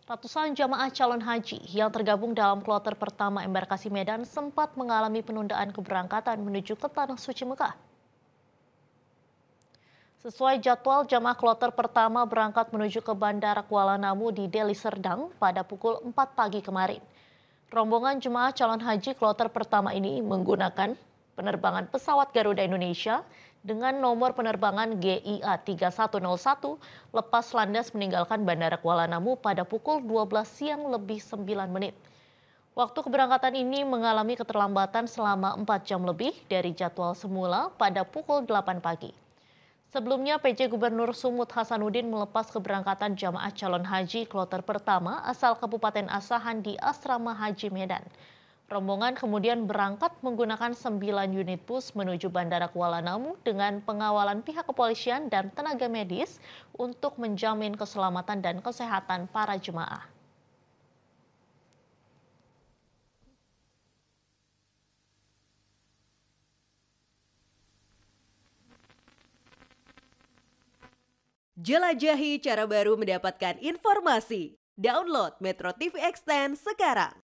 Ratusan jamaah calon haji yang tergabung dalam kloter pertama embarkasi Medan sempat mengalami penundaan keberangkatan menuju ke Tanah Suci Mekah. Sesuai jadwal, jamaah kloter pertama berangkat menuju ke Bandara Kuala Namu di Deli Serdang pada pukul 4 pagi kemarin. Rombongan jemaah calon haji kloter pertama ini menggunakan penerbangan pesawat Garuda Indonesia dengan nomor penerbangan GIA 3101 lepas landas meninggalkan Bandara Kuala Namu pada pukul 12 siang lebih 9 menit. Waktu keberangkatan ini mengalami keterlambatan selama 4 jam lebih dari jadwal semula pada pukul 8 pagi. Sebelumnya, PJ Gubernur Sumut Hasanuddin melepas keberangkatan jamaah calon haji kloter pertama asal Kabupaten Asahan di Asrama Haji Medan. Rombongan kemudian berangkat menggunakan 9 unit bus menuju Bandara Kuala Namu dengan pengawalan pihak kepolisian dan tenaga medis untuk menjamin keselamatan dan kesehatan para jemaah. Jelajahi cara baru mendapatkan informasi. Download Metro TV Extend sekarang.